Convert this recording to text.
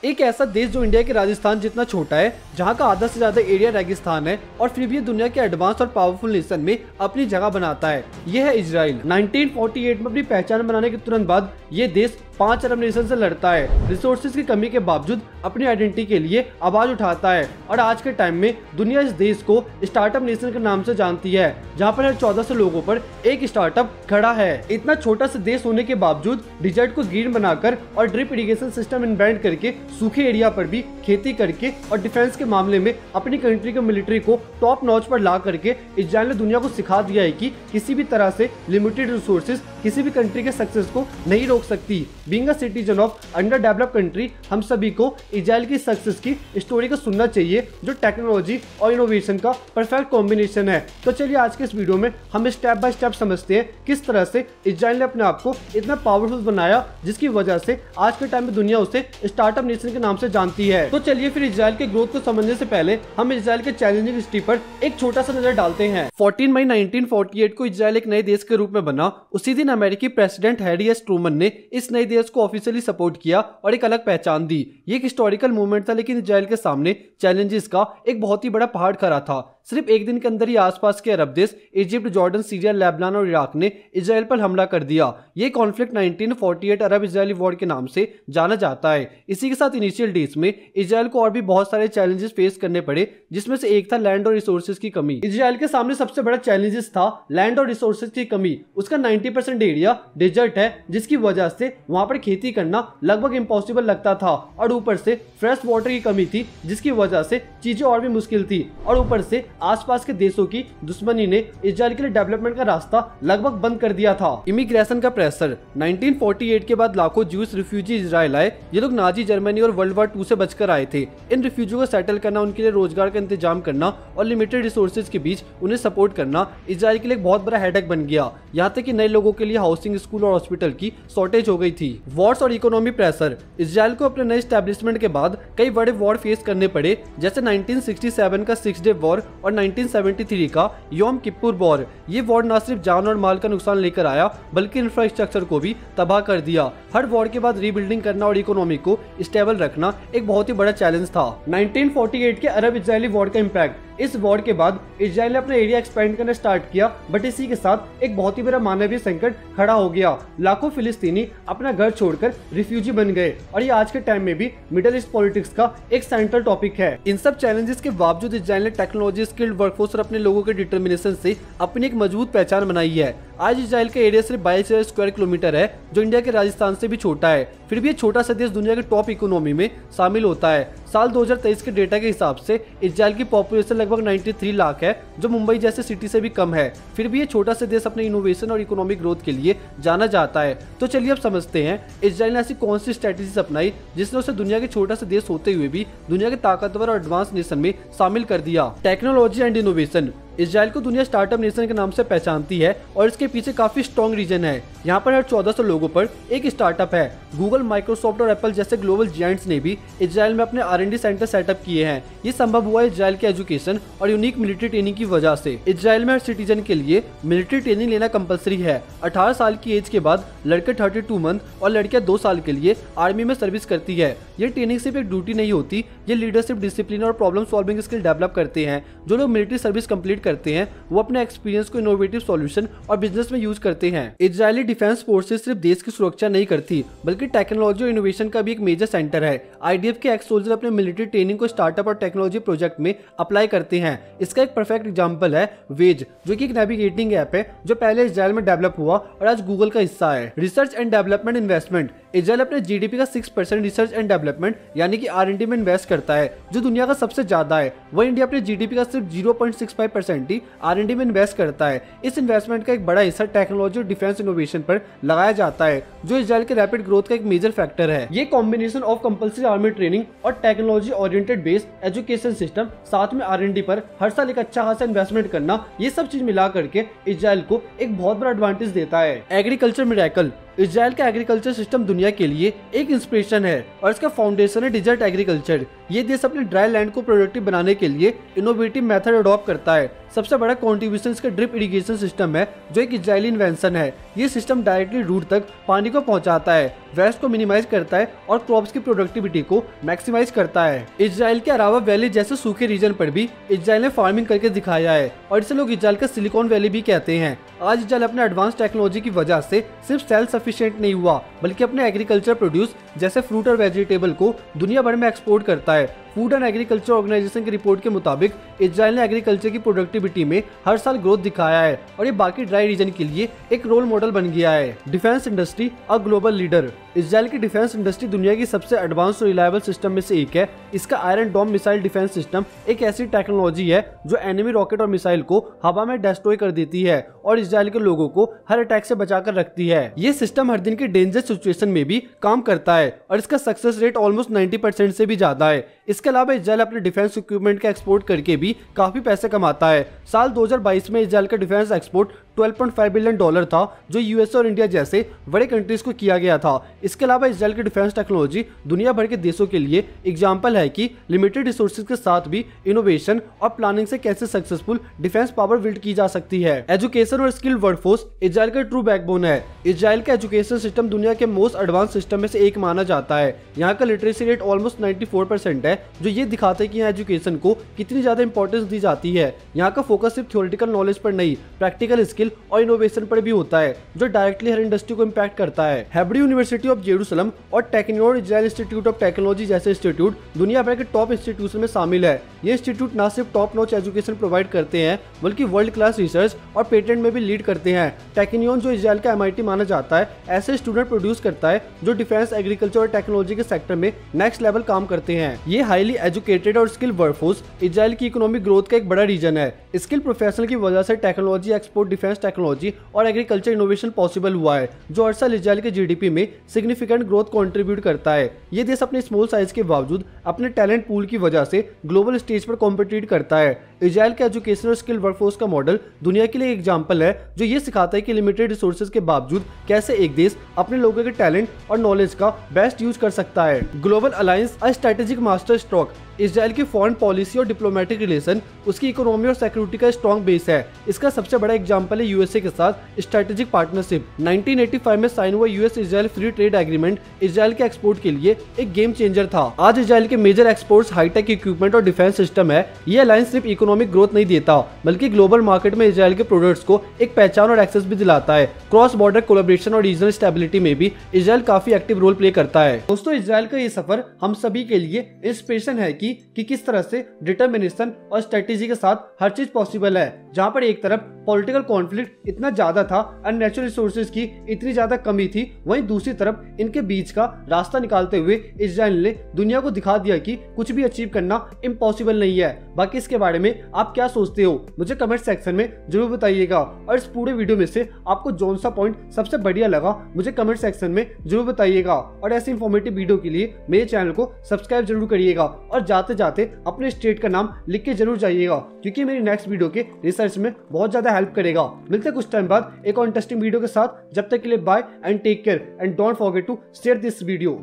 एक ऐसा देश जो इंडिया के राजस्थान जितना छोटा है, जहाँ का आधा से ज्यादा एरिया रेगिस्तान है और फिर भी दुनिया के एडवांस और पावरफुल नेशन में अपनी जगह बनाता है, यह है इजराइल। 1948 में अपनी पहचान बनाने के तुरंत बाद ये देश 5 अरब नेशन से लड़ता है, रिसोर्सेज की कमी के बावजूद अपनी आइडेंटिटी के लिए आवाज उठाता है और आज के टाइम में दुनिया इस देश को स्टार्टअप नेशन के नाम से जानती है, जहाँ पर हर 1400 लोगों पर एक स्टार्टअप खड़ा है। इतना छोटा सा देश होने के बावजूद डिजर्ट को ग्रीन बनाकर और ड्रिप इरिगेशन सिस्टम इन्वेंट करके सूखे एरिया पर भी खेती करके और डिफेंस के मामले में अपनी कंट्री के मिलिट्री को टॉप नॉच पर ला करके इजराइल ने दुनिया को सिखा दिया है कि किसी भी तरह से लिमिटेड रिसोर्सेज किसी भी कंट्री के सक्सेस को नहीं रोक सकती। Being a citizen of under developed country, हम सभी को इजराइल की सक्सेस की स्टोरी को सुनना चाहिए, जो टेक्नोलॉजी और इनोवेशन का परफेक्ट कॉम्बिनेशन है। तो चलिए आज के इस वीडियो में हम स्टेप बाय स्टेप समझते हैं किस तरह से इजराइल ने अपने आप को इतना पावरफुल बनाया, जिसकी वजह से आज के टाइम में दुनिया उसे स्टार्टअप नेशन के नाम से जानती है। तो चलिए फिर इजराइल के ग्रोथ को समझने से पहले हम इजराइल के चैलेंजिंग हिस्ट्री पर एक छोटा सा नजर डालते हैं। 14 मई 1948 को इजराइल एक नए देश के रूप में बना। उसी दिन अमेरिकी प्रेसिडेंट हैरी एस ट्रूमन ने इस नए देश को ऑफिशियली सपोर्ट किया और एक अलग पहचान दी। ये एक हिस्टोरिकल मूवमेंट था, लेकिन इजराइल के सामने चैलेंजेस का एक बहुत ही बड़ा पहाड़ खड़ा था। सिर्फ एक दिन के अंदर ही आसपास के अरब देश इजिप्ट, जॉर्डन, सीरिया, लेबनान और इराक ने इजराइल पर हमला कर दिया। ये कॉन्फ्लिक्ट 1948 अरब इजरायली वॉर के नाम से जाना जाता है। इसी के साथ इनिशियल डेज में इजराइल को और भी बहुत सारे चैलेंजेस फेस करने पड़े, जिसमें से एक था लैंड और रिसोर्सेज की कमी। इजराइल के सामने सबसे बड़ा चैलेंजेस था लैंड और रिसोर्सेज की कमी। उसका 90% एरिया डेजर्ट है, जिसकी वजह से वहां पर खेती करना लगभग इम्पॉसिबल लगता था और ऊपर से फ्रेश वाटर की कमी थी, जिसकी वजह से चीजें और भी मुश्किल थी और ऊपर से आसपास के देशों की दुश्मनी ने इजराइल के लिए डेवलपमेंट का रास्ता लगभग बंद कर दिया था। इमिग्रेशन का प्रेशर। 1948 के बाद लाखों ज्यूस रिफ्यूजी इजराइल आए। ये लोग नाजी जर्मनी और वर्ल्ड वॉर 2 से बचकर आए थे। इन रिफ्यूजियों को सेटल करना, उनके लिए रोजगार का इंतजाम करना और लिमिटेड रिसोर्सेज के बीच उन्हें सपोर्ट करना इजराइल के लिए एक बहुत बड़ा हेडेक बन गया। यहाँ तक कि नए लोगों के लिए हाउसिंग, स्कूल और हॉस्पिटल की शॉर्टेज हो गई थी। वॉर्स और इकोनॉमी प्रेशर। इजराइल को अपने नए एस्टेब्लिशमेंट के बाद कई बड़े वॉर फेस करने पड़े, जैसे 1967 का 6 डे वॉर और 1973 का योम किप्पुर वॉर। ये वॉर न सिर्फ जान और माल का नुकसान लेकर आया, बल्कि इंफ्रास्ट्रक्चर को भी तबाह कर दिया। हर वॉर के बाद रीबिल्डिंग करना और इकोनॉमी को स्टेबल रखना एक बहुत ही बड़ा चैलेंज था। 1948 के अरब इजरायली वॉर का इम्पैक्ट। इस वॉर के बाद इजराइल ने अपना एरिया एक्सपेंड करना स्टार्ट किया, बट इसी के साथ एक बहुत ही बड़ा मानवीय संकट खड़ा हो गया। लाखों फिलिस्तीनी अपना घर छोड़कर रिफ्यूजी बन गए और ये आज के टाइम में भी मिडिल ईस्ट पॉलिटिक्स का एक सेंट्रल टॉपिक है। इन सब चैलेंजेस के बावजूद इजराइल ने टेक्नोलॉजी, स्किल्ड वर्कफोर्स और अपने लोगों के डिटर्मिनेशन से अपनी एक मजबूत पहचान बनाई है। आज इजराइल का एरिया सिर्फ 22,000 स्क्वायर किलोमीटर है, जो इंडिया के राजस्थान से भी छोटा है। फिर भी ये छोटा सा देश दुनिया के टॉप इकोनॉमी में शामिल होता है। साल 2023 के डेटा के हिसाब से इजराइल की पॉपुलेशन लगभग 93 लाख है, जो मुंबई जैसे सिटी से भी कम है। फिर भी ये छोटा सा देश अपने इनोवेशन और इकोनॉमिक ग्रोथ के लिए जाना जाता है। तो चलिए अब समझते हैं इजराइल ने ऐसी कौन सी स्ट्रेटेजीज अपनाई जिसने उसे दुनिया के छोटा सा देश होते हुए भी दुनिया के ताकतवर और एडवांस नेशन में शामिल कर दिया। Technology and innovation. इजराइल को दुनिया स्टार्टअप नेशन के नाम से पहचानती है और इसके पीछे काफी स्ट्रॉन्ग रीजन है। यहाँ पर हर 1400 लोगों पर एक स्टार्टअप है। गूगल, माइक्रोसॉफ्ट और एप्पल जैसे ग्लोबल जायंट्स ने भी इजराइल में अपने R&D सेंटर सेटअप किए हैं। ये संभव हुआ इजराइल के एजुकेशन और यूनिक मिलिट्री ट्रेनिंग की वजह से। इजराइल में हर सिटीजन के लिए मिलिट्री ट्रेनिंग लेना कंपलसरी है। 18 साल की एज के बाद लड़के 32 मंथ और लड़कियां 2 साल के लिए आर्मी में सर्विस करती है। ये ट्रेनिंग सिर्फ एक ड्यूटी नहीं होती, ये लीडरशिप, डिसिप्लिन और प्रॉब्लम सॉल्विंग स्किल डेवलप करते हैं। जो लोग मिलिट्री सर्विस कंप्लीट करते हैं वो अपने एक्सपीरियंस को इनोवेटिव सॉल्यूशन और बिजनेस में यूज करते हैं। इजरायली डिफेंस फोर्सेस सिर्फ देश की सुरक्षा नहीं करती, बल्कि टेक्नोलॉजी और इनोवेशन का भी एक मेजर सेंटर है। IDF के एक्स सोल्जर अपने मिलिट्री ट्रेनिंग को स्टार्टअप और टेक्नोलॉजी प्रोजेक्ट में अप्लाई करते हैं। इसका एक परफेक्ट एग्जांपल है वेज, जो कि एक नेविगेटिंग ऐप है जो पहले इजराइल में डेवलप हुआ और आज गूगल का हिस्सा है। Research and development investment. Israel अपने GDP का 6% रिसर्च एंड डेवलपमेंट यानी कि R&D में इन्वेस्ट करता है, जो दुनिया का सबसे ज्यादा है। वह इंडिया अपने GDP का सिर्फ 0.65% ही R&D में इन्वेस्ट करता है। इस इन्वेस्टमेंट का एक बड़ा हिस्सा टेक्नोलॉजी और डिफेंस इनोवेशन पर लगाया जाता है, जो इजराइल के रैपिड ग्रोथ का एक मेजर फैक्टर है। ये combination of compulsory army training और technology oriented based education system, साथ में R&D पर हर साल एक अच्छा खासा इन्वेस्टमेंट करना, ये सब चीज मिला करके इजराइल को एक बहुत बड़ा एडवांटेज देता है। Agriculture miracle. इजराइल का एग्रीकल्चर सिस्टम दुनिया के लिए एक इंस्पिरेशन है और इसका फाउंडेशन है डिजर्ट एग्रीकल्चर। ये देश अपने ड्राई लैंड को प्रोडक्टिव बनाने के लिए इनोवेटिव मेथड अडॉप्ट करता है। सबसे बड़ा कंट्रीब्यूशन इसका ड्रिप इरिगेशन सिस्टम है, जो एक इजरायली इन्वेंशन है। ये सिस्टम डायरेक्टली रूट तक पानी को पहुंचाता है। वेस्ट को मिनिमाइज करता है और क्रॉप्स की प्रोडक्टिविटी को मैक्सिमाइज करता है। इजराइल के अरावा वैली जैसे सूखे रीजन पर भी इजराइल ने फार्मिंग करके दिखाया है और इसे लोग इजराइल का सिलिकॉन वैली भी कहते हैं। आज इजराइल अपने एडवांस टेक्नोलॉजी की वजह से सिर्फ सेल्फ सफिशिएंट नहीं हुआ, बल्कि अपने एग्रीकल्चर प्रोड्यूस जैसे फ्रूट और वेजिटेबल को दुनिया भर में एक्सपोर्ट करता है। फूड एंड एग्रीकल्चर ऑर्गेनाइजेशन की रिपोर्ट के मुताबिक इजराइल ने एग्रीकल्चर की प्रोडक्टिविटी में हर साल ग्रोथ दिखाया है और ये बाकी ड्राई रीजन के लिए एक रोल मॉडल बन गया है। Defence industry a global leader. Israel की डिफेंस इंडस्ट्री दुनिया की सबसे एडवांस और रिलायबल सिस्टम में से एक है। इसका Iron Dome missile defence system एक ऐसी टेक्नोलॉजी है जो एनिमी रॉकेट और मिसाइल को हवा में डिस्ट्रॉय कर देती है और इजराइल के लोगों को हर अटैक से बचाकर रखती है। ये सिस्टम हर दिन की डेंजरस सिचुएशन में भी काम करता है और इसका सक्सेस रेट ऑलमोस्ट 90% से भी ज्यादा है। इसके अलावा इजराइल अपने डिफेंस इक्विपमेंट का एक्सपोर्ट करके भी काफी पैसे कमाता है। साल 2022 में इजराइल का डिफेंस एक्सपोर्ट $12.5 बिलियन था, जो यूएसए और इंडिया जैसे बड़े कंट्रीज को किया गया था। इसके अलावा इजराइल की डिफेंस टेक्नोलॉजी दुनिया भर के देशों के लिए एग्जाम्पल है कि लिमिटेड रिसोर्सेज के साथ भी इनोवेशन और प्लानिंग से कैसे सक्सेसफुल डिफेंस पावर बिल्ड की जा सकती है। एजुकेशन और स्किल्ड वर्कफोर्स इजराइल का ट्रू बैकबोन है। इजराइल का एजुकेशन सिस्टम दुनिया के मोस्ट एडवांस सिस्टम में से एक माना जाता है। यहाँ का लिटरेसी रेट ऑलमोस्ट 94% है, जो ये दिखाता है कि यहाँ एजुकेशन को कितनी ज्यादा इंपॉर्टेंस दी जाती है। यहाँ का फोकस सिर्फ थ्योरेटिकल नॉलेज पर नहीं, प्रैक्टिकल स्किल और इनोवेशन पर भी होता है, जो डायरेक्टली हर इंडस्ट्री को इम्पैक्ट करता है। हेब्रू यूनिवर्सिटी ऑफ जेरूसलम और टेक्नियोर इजराइल इंस्टीट्यूट ऑफ टेक्नोलॉजी जैसे इंस्टीट्यूट दुनिया भर के टॉप इंस्टीट्यूशन में शामिल है। ये इंस्टीट्यूट न सिर्फ टॉप नॉच एजुकेशन प्रोवाइड करते हैं, बल्कि वर्ल्ड क्लास रिसर्च और पेटेंट में भी लीड करते हैं। टेक्नियोन, जो इजराइल का MIT माना जाता है, ऐसे स्टूडेंट प्रोड्यूस करता है जो डिफेंस, एग्रीकल्चर और टेक्नोलॉजी के सेक्टर में नेक्स्ट लेवल काम करते हैं। ये हाईली एजुकेटेड और स्किल वर्कफोर्स इजराइल की इकोनॉमिक ग्रोथ का एक बड़ा रीजन है। स्किल प्रोफेशनल की वजह से टेक्नोलॉजी एक्सपोर्ट, डिफेंस टेक्नोलॉजी और एग्रीकल्चर इनोवेशन पॉसिबल हुआ है, जो हर साल इजराइल के GDP में सिग्निफिकेंट ग्रोथ कंट्रीब्यूट करता है। ये देश अपने स्मॉल साइज के बावजूद अपने टैलेंट पूल की वजह से ग्लोबल स्टेज पर कॉम्पिटिट करता है। इजराइल के एजुकेशन और स्किल वर्कफोर्स का मॉडल दुनिया के लिए एक एग्जाम्पल है, जो ये सिखाता है कि लिमिटेड रिसोर्सेज के बावजूद कैसे एक देश अपने लोगों के टैलेंट और नॉलेज का बेस्ट यूज कर सकता है। Global alliance a strategic master stroke. Israel की फॉरेन पॉलिसी और डिप्लोमेटिक रिलेशन उसकी इकोनॉमी और सिक्योरिटी का स्ट्रॉन्ग बेस है। इसका सबसे बड़ा एग्जांपल है यूएसए के साथ स्ट्रेटेजिक पार्टनरशिप। 1985 में साइन हुआ US Israel free trade agreement Israel के एक्सपोर्ट के लिए एक गेम चेंजर था। आज इजराइल के मेजर एक्सपोर्ट्स हाईटेक इक्विपमेंट और डिफेंस सिस्टम है। ये अलायंस सिर्फ इकोनॉमिक ग्रोथ नहीं देता, बल्कि ग्लोबल मार्केट में इजराइल के प्रोडक्ट्स को एक पहचान और एक्सेस भी दिलाता है। क्रॉस बॉर्डर कोलैबोरेशन और रीजनल स्टेबिलिटी में भी इजराइल काफी एक्टिव रोल प्ले करता है। दोस्तों, इजराइल का ये सफर हम सभी के लिए इंस्पिरेशन है कि किस तरह से डिटर्मिनेशन और स्ट्रेटेजी के साथ हर चीज पॉसिबल है। जहां पर एक तरफ पॉलिटिकल कॉन्फ्लिक्ट इतना ज्यादा था और नेचुरल रिसोर्सेज की इतनी ज्यादा कमी थी, वहीं दूसरी तरफ इनके बीच का रास्ता निकालते हुए इजराइल ने दुनिया को दिखा दिया कि कुछ भी अचीव करना इम्पॉसिबल नहीं है। बाकी इसके बारे में आप क्या सोचते हो, मुझे कमेंट सेक्शन में जरूर बताइएगा। और इस पूरे वीडियो में से आपको कौन सा पॉइंट सबसे बढ़िया लगा, मुझे कमेंट सेक्शन में जरूर बताइएगा। और ऐसे इंफॉर्मेटिव वीडियो के लिए मेरे चैनल को सब्सक्राइब जरूर करिएगा और जाते जाते अपने स्टेट का नाम लिख के जरूर जाइएगा, क्योंकि मेरी नेक्स्ट वीडियो के रिसर्च में बहुत ज्यादा हेल्प करेगा। मिलते हैं कुछ टाइम बाद एक और इंटरेस्टिंग वीडियो के साथ। जब तक के लिए bye and take care and don't forget to share this video.